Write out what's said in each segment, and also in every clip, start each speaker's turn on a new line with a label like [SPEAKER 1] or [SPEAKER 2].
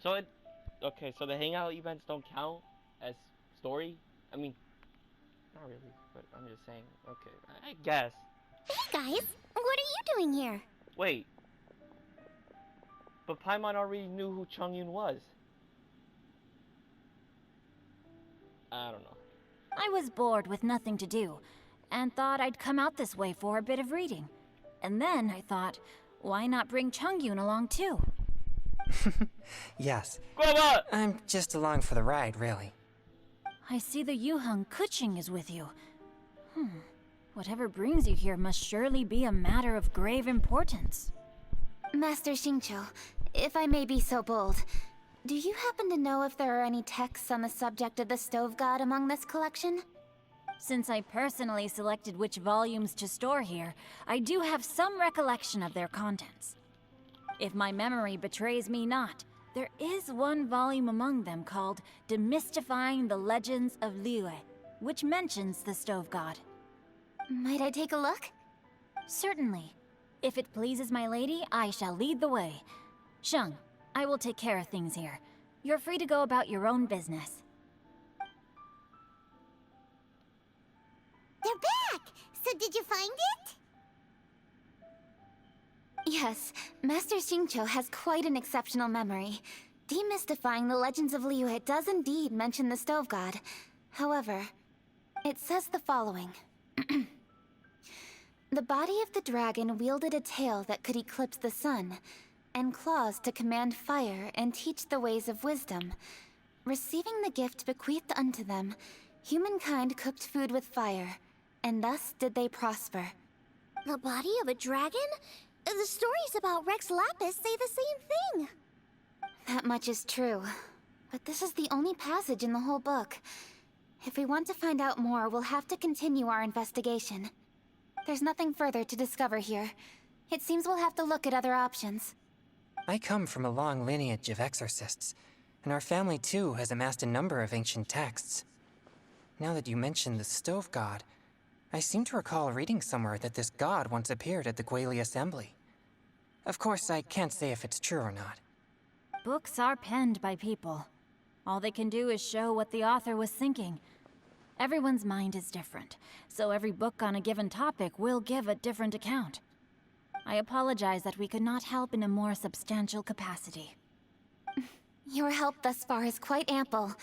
[SPEAKER 1] So it, okay, so the hangout events don't count as story? I mean, not really, but I'm just saying, okay, I guess.
[SPEAKER 2] Hey guys, what are you doing here?
[SPEAKER 1] Wait, but Paimon already knew who Chongyun was. I don't know.
[SPEAKER 3] I was bored with nothing to do, and thought I'd come out this way for a bit of reading. And then I thought, why not bring Chongyun along too?
[SPEAKER 4] Yes.
[SPEAKER 1] Grandma!
[SPEAKER 4] I'm just along for the ride, really.
[SPEAKER 3] I see the Yuheng Kuching is with you. Whatever brings you here must surely be a matter of grave importance.
[SPEAKER 2] Master Xingqiu, if I may be so bold, do you happen to know if there are any texts on the subject of the Stove God among this collection?
[SPEAKER 3] Since I personally selected which volumes to store here, I do have some recollection of their contents. If my memory betrays me not, there is one volume among them called Demystifying the Legends of Liyue, which mentions the Stove God.
[SPEAKER 2] Might I take a look?
[SPEAKER 3] Certainly. If it pleases my lady, I shall lead the way. Sheng, I will take care of things here. You're free to go about your own business.
[SPEAKER 2] They're back! So did you find it? Yes, Master Xingqiu has quite an exceptional memory. Demystifying the Legends of Liyue does indeed mention the Stove God. However, it says the following. The body of the dragon wielded a tail that could eclipse the sun, and claws to command fire and teach the ways of wisdom. Receiving the gift bequeathed unto them, humankind cooked food with fire, and thus did they prosper.
[SPEAKER 5] The body of a dragon? The stories about Rex Lapis say the same thing.
[SPEAKER 2] That much is true. But this is the only passage in the whole book. If we want to find out more, we'll have to continue our investigation. There's nothing further to discover here. It seems we'll have to look at other options.
[SPEAKER 4] I come from a long lineage of exorcists, and our family too has amassed a number of ancient texts. Now that you mention the Stove God, I seem to recall reading somewhere that this god once appeared at the Guili Assembly. Of course, I can't say if it's true or not.
[SPEAKER 3] Books are penned by people. All they can do is show what the author was thinking. Everyone's mind is different, so every book on a given topic will give a different account. I apologize that we could not help in a more substantial capacity.
[SPEAKER 2] Your help thus far is quite ample.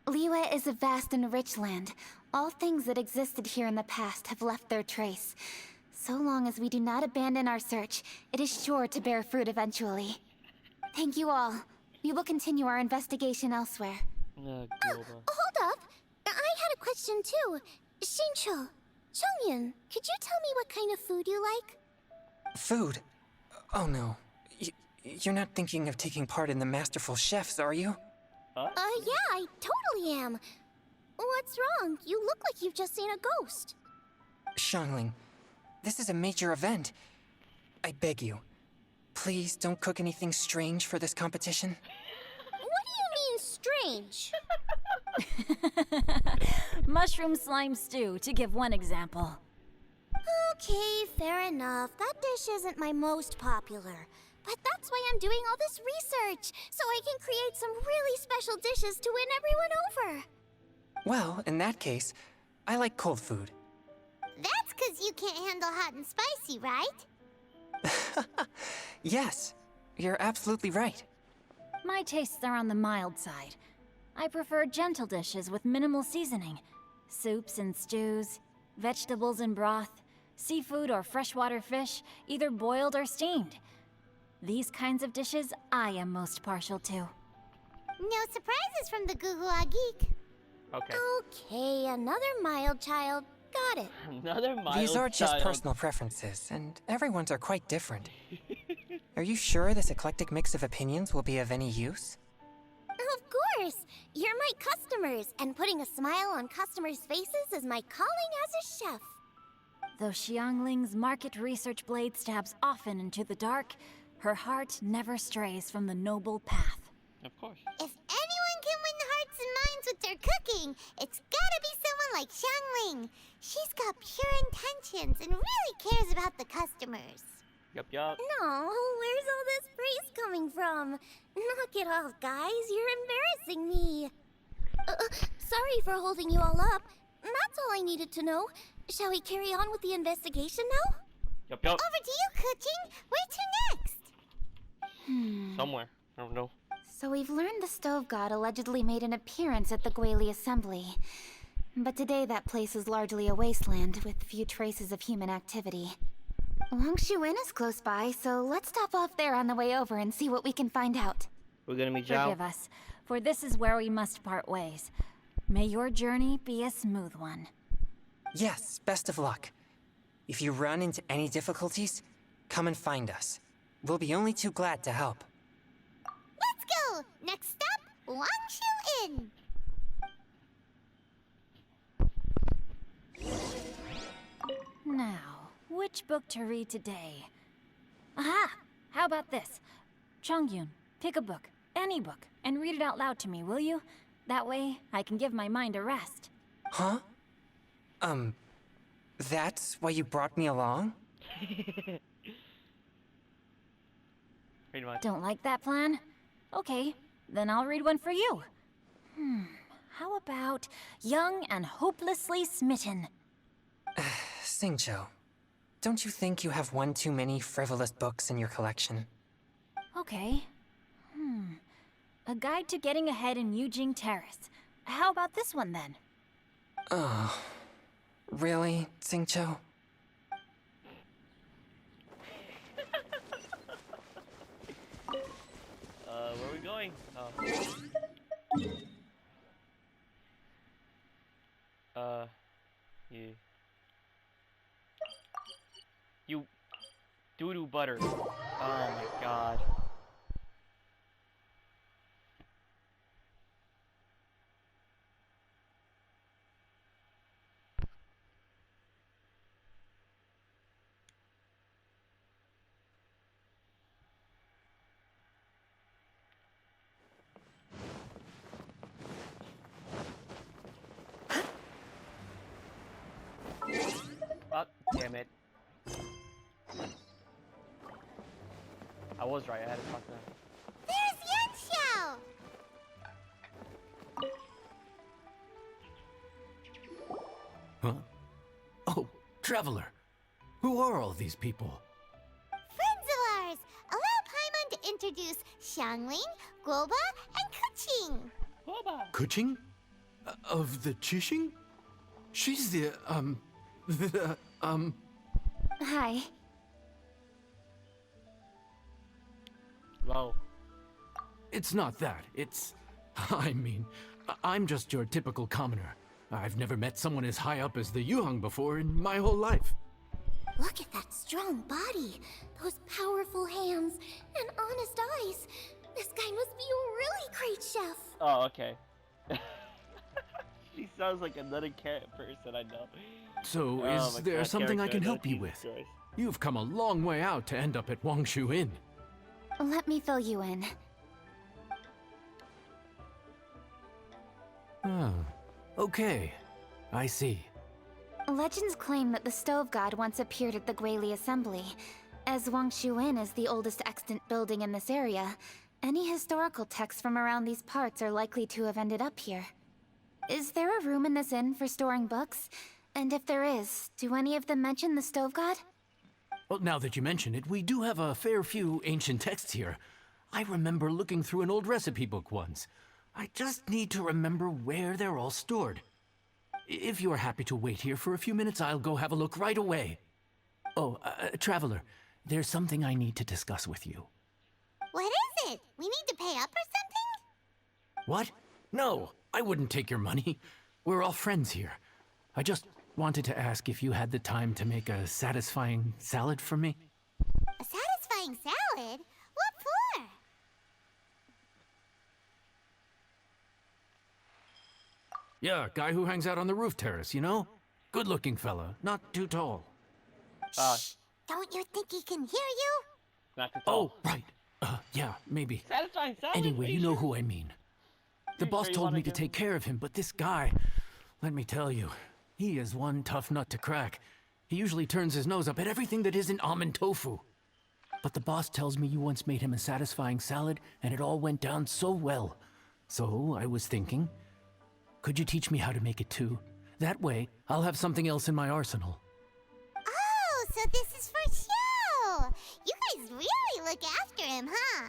[SPEAKER 2] Liyue is a vast and rich land. All things that existed here in the past have left their trace. So long as we do not abandon our search, it is sure to bear fruit eventually. Thank you all. We will continue our investigation elsewhere.
[SPEAKER 1] Global.
[SPEAKER 5] Hold up! I had a question too. Xingqiu, Chongyun, could you tell me what kind of food you like?
[SPEAKER 4] Food? Oh no. You're not thinking of taking part in the Masterful Chefs, are you?
[SPEAKER 1] What?
[SPEAKER 5] Yeah, I totally am. What's wrong? You look like you've just seen a ghost.
[SPEAKER 4] Xiangling, this is a major event. I beg you, please don't cook anything strange for this competition.
[SPEAKER 5] What do you mean, strange?
[SPEAKER 3] Mushroom slime stew, to give one example.
[SPEAKER 5] Okay, fair enough. That dish isn't my most popular. But that's why I'm doing all this research, so I can create some really special dishes to win everyone over.
[SPEAKER 4] Well, in that case, I like cold food.
[SPEAKER 5] That's 'cause you can't handle hot and spicy, right?
[SPEAKER 4] Yes, you're absolutely right.
[SPEAKER 3] My tastes are on the mild side. I prefer gentle dishes with minimal seasoning. Soups and stews, vegetables and broth, seafood or freshwater fish, either boiled or steamed. These kinds of dishes I am most partial to.
[SPEAKER 5] No surprises from the Gugua Geek.
[SPEAKER 1] Okay.
[SPEAKER 5] Okay, another mild child. Got it.
[SPEAKER 1] Another mild
[SPEAKER 4] These are just
[SPEAKER 1] child.
[SPEAKER 4] personal preferences, and everyone's are quite different. Are you sure this eclectic mix of opinions will be of any use?
[SPEAKER 5] Of course! You're my customers, and putting a smile on customers' faces is my calling as a chef.
[SPEAKER 3] Though Xiangling's market research blade stabs often into the dark, her heart never strays from the noble path.
[SPEAKER 1] Of course.
[SPEAKER 5] If anyone can win hearts and minds with their cooking, it's gotta be someone like Xiangling. She's got pure intentions and really cares about the customers.
[SPEAKER 1] Yup, yup.
[SPEAKER 5] No, where's all this praise coming from? Knock it off, guys. You're embarrassing me. Sorry for holding you all up. That's all I needed to know. Shall we carry on with the investigation now?
[SPEAKER 1] Yup, yup.
[SPEAKER 5] Over to you, Kuching. Where to next?
[SPEAKER 1] Somewhere. I don't know.
[SPEAKER 2] So we've learned the Stove God allegedly made an appearance at the Guili Assembly. But today that place is largely a wasteland with few traces of human activity. Wangshu Inn is close by, so let's stop off there on the way over and see what we can find out.
[SPEAKER 1] We're gonna meet Zhao.
[SPEAKER 3] Forgive us, for this is where we must part ways. May your journey be a smooth one.
[SPEAKER 4] Yes, best of luck. If you run into any difficulties, come and find us. We'll be only too glad to help.
[SPEAKER 5] Let's go! Next stop, Wangshu Inn.
[SPEAKER 3] Now, which book to read today? Aha! How about this? Chongyun, pick a book, any book, and read it out loud to me, will you? That way, I can give my mind a rest.
[SPEAKER 4] Huh? That's why you brought me along?
[SPEAKER 1] Pretty much.
[SPEAKER 3] Don't like that plan? Okay, then I'll read one for you. How about Young and Hopelessly Smitten?
[SPEAKER 4] Xingqiu, don't you think you have one too many frivolous books in your collection?
[SPEAKER 3] Okay. A Guide to Getting Ahead in Yujing Terrace. How about this one then?
[SPEAKER 4] Oh, really, Xingqiu?
[SPEAKER 1] Where are we going? Yeah. You doo-doo butter. Oh my god. Oh, damn it. I was right, I had to talk to them.
[SPEAKER 5] There's Yanxiao!
[SPEAKER 6] Huh? Oh, Traveler. Who are all these people?
[SPEAKER 5] Friends of ours! Allow Paimon to introduce Xiangling, Guoba, and Kuching.
[SPEAKER 1] Boba.
[SPEAKER 6] Kuching? Of the Chishing? She's the,
[SPEAKER 2] Hi.
[SPEAKER 1] Wow.
[SPEAKER 6] It's not that. It's... I mean, I'm just your typical commoner. I've never met someone as high up as the Yuheng before in my whole life.
[SPEAKER 5] Look at that strong body, those powerful hands, and honest eyes. This guy must be a really great chef.
[SPEAKER 1] Oh, okay. She sounds like another person I know.
[SPEAKER 6] So,
[SPEAKER 1] Oh
[SPEAKER 6] is
[SPEAKER 1] my
[SPEAKER 6] there
[SPEAKER 1] God,
[SPEAKER 6] something I
[SPEAKER 1] character,
[SPEAKER 6] can
[SPEAKER 1] no,
[SPEAKER 6] help you
[SPEAKER 1] Jesus
[SPEAKER 6] with?
[SPEAKER 1] Christ.
[SPEAKER 6] You've come a long way out to end up at Wangshu Inn.
[SPEAKER 2] Let me fill you in.
[SPEAKER 6] Oh, okay. I see.
[SPEAKER 2] Legends claim that the Stove God once appeared at the Guili Assembly. As Wangshu Inn is the oldest extant building in this area, any historical texts from around these parts are likely to have ended up here. Is there a room in this inn for storing books? And if there is, do any of them mention the Stove God?
[SPEAKER 6] Well, now that you mention it, we do have a fair few ancient texts here. I remember looking through an old recipe book once. I just need to remember where they're all stored. If you are happy to wait here for a few minutes, I'll go have a look right away. Oh, Traveler, there's something I need to discuss with you.
[SPEAKER 5] What is it? We need to pay up or something?
[SPEAKER 6] What? No, I wouldn't take your money. We're all friends here. I just wanted to ask if you had the time to make a satisfying salad for me.
[SPEAKER 5] A satisfying salad? What for?
[SPEAKER 6] Yeah, guy who hangs out on the roof terrace, you know? Good-looking fella, not too tall.
[SPEAKER 5] Shh! Don't you think he can hear you?
[SPEAKER 1] Not to
[SPEAKER 6] Oh,
[SPEAKER 1] talk.
[SPEAKER 6] right. Yeah, maybe.
[SPEAKER 1] Satisfying salad?
[SPEAKER 6] Anyway, you know who I mean. The
[SPEAKER 1] Pretty
[SPEAKER 6] boss
[SPEAKER 1] sure you
[SPEAKER 6] told
[SPEAKER 1] wanna
[SPEAKER 6] me to
[SPEAKER 1] give
[SPEAKER 6] take care of him, but this guy, let me tell you, he is one tough nut to crack. He usually turns his nose up at everything that isn't almond tofu. But the boss tells me you once made him a satisfying salad, and it all went down so well. So I was thinking, could you teach me how to make it too? That way, I'll have something else in my arsenal.
[SPEAKER 5] Oh, so this is for show! You guys really look after him, huh?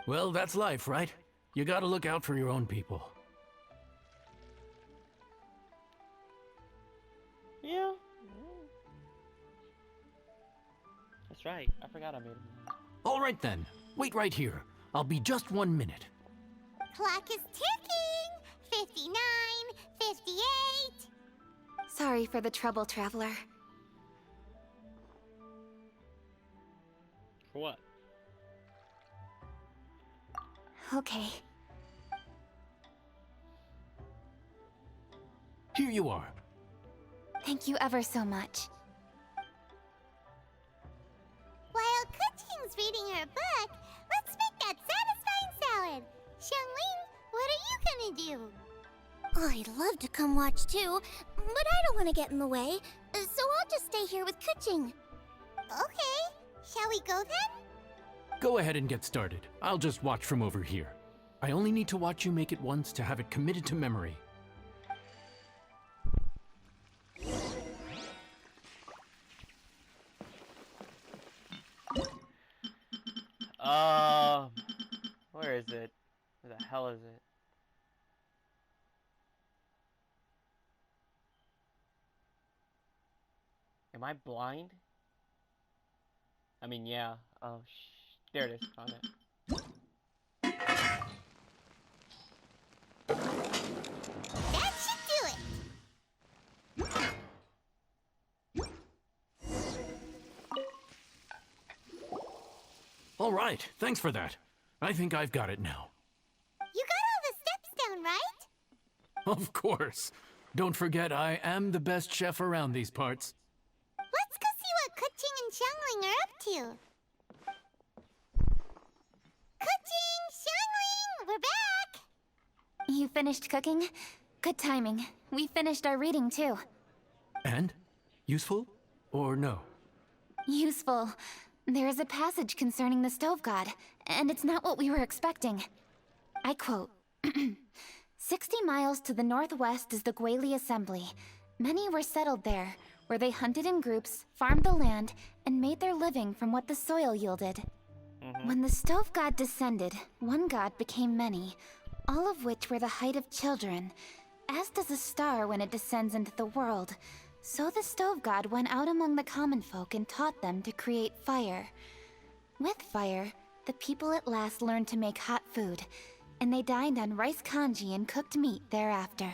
[SPEAKER 6] Well, that's life, right? You gotta look out for your own people.
[SPEAKER 1] Yeah. That's right. I forgot I made him.
[SPEAKER 6] All right then. Wait right here. I'll be just 1 minute.
[SPEAKER 5] Clock is ticking! 59, 58...
[SPEAKER 2] Sorry for the trouble, Traveler.
[SPEAKER 1] For what?
[SPEAKER 2] Okay.
[SPEAKER 6] Here you are.
[SPEAKER 2] Thank you ever so much.
[SPEAKER 5] While Kuching's reading her book, let's make that satisfying salad. Xiangling, what are you gonna do? I'd love to come watch too, but I don't want to get in the way, so I'll just stay here with Kuching. Okay, shall we go then?
[SPEAKER 6] Go ahead and get started. I'll just watch from over here. I only need to watch you make it once to have it committed to memory.
[SPEAKER 1] Where is it? Where the hell is it? Am I blind? I mean, yeah. Oh, there it is. Found it.
[SPEAKER 5] That should do it!
[SPEAKER 6] All right, thanks for that. I think I've got it now.
[SPEAKER 5] You got all the steps down, right?
[SPEAKER 6] Of course. Don't forget, I am the best chef around these parts.
[SPEAKER 5] Let's go see what Kuching and Xiangling are up to. Kuching, Xiangling, we're back!
[SPEAKER 2] You finished cooking? Good timing. We finished our reading too.
[SPEAKER 6] And? Useful? Or no?
[SPEAKER 2] Useful. There is a passage concerning the stove god, and it's not what we were expecting. I quote, 60 miles to the northwest is the Guili Assembly. Many were settled there, where they hunted in groups, farmed the land, and made their living from what the soil yielded. When the stove god descended, one god became many, all of which were the height of children. As does a star when it descends into the world, so the stove god went out among the common folk and taught them to create fire. With fire, the people at last learned to make hot food, and they dined on rice congee and cooked meat thereafter.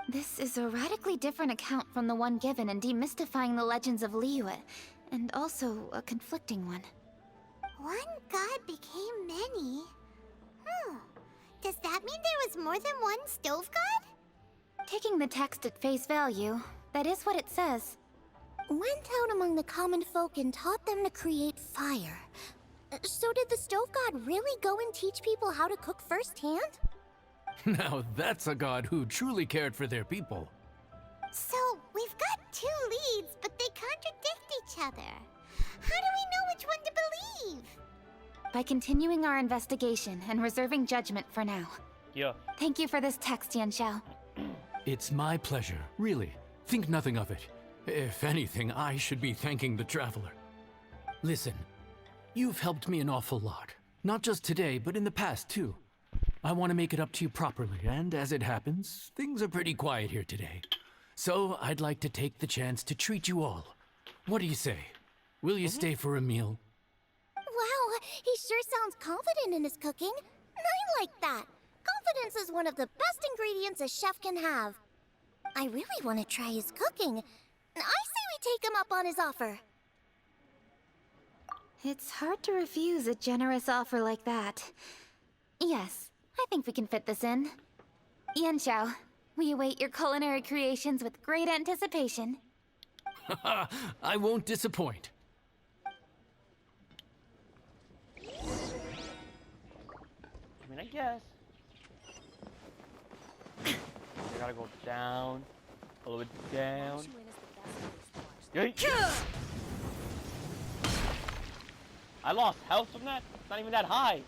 [SPEAKER 2] This is a radically different account from the one given in Demystifying the Legends of Liyue, and also a conflicting one.
[SPEAKER 5] One god became many? Does that mean there was more than one stove god?
[SPEAKER 2] Taking the text at face value, that is what it says.
[SPEAKER 5] Went out among the common folk and taught them to create fire. So did the stove god really go and teach people how to cook firsthand?
[SPEAKER 6] Now that's a god who truly cared for their people.
[SPEAKER 5] So, we've got two leads, but they contradict each other. How do we know which one to believe?
[SPEAKER 2] By continuing our investigation and reserving judgment for now.
[SPEAKER 1] Yeah.
[SPEAKER 2] Thank you for this text, Yanxiao.
[SPEAKER 6] It's my pleasure, really. Think nothing of it. If anything, I should be thanking the Traveler. Listen, you've helped me an awful lot. Not just today, but in the past, too. I want to make it up to you properly, and as it happens, things are pretty quiet here today. So I'd like to take the chance to treat you all. What do you say? Will you stay for a meal?
[SPEAKER 5] Wow, he sure sounds confident in his cooking. I like that. Confidence is one of the best ingredients a chef can have. I really want to try his cooking. I say we take him up on his offer.
[SPEAKER 2] It's hard to refuse a generous offer like that. Yes, I think we can fit this in. Yanxiao, we await your culinary creations with great anticipation.
[SPEAKER 6] I won't disappoint.
[SPEAKER 1] I mean, I guess. I gotta go down. A little bit down. Yikes. I lost health from that? It's not even that high.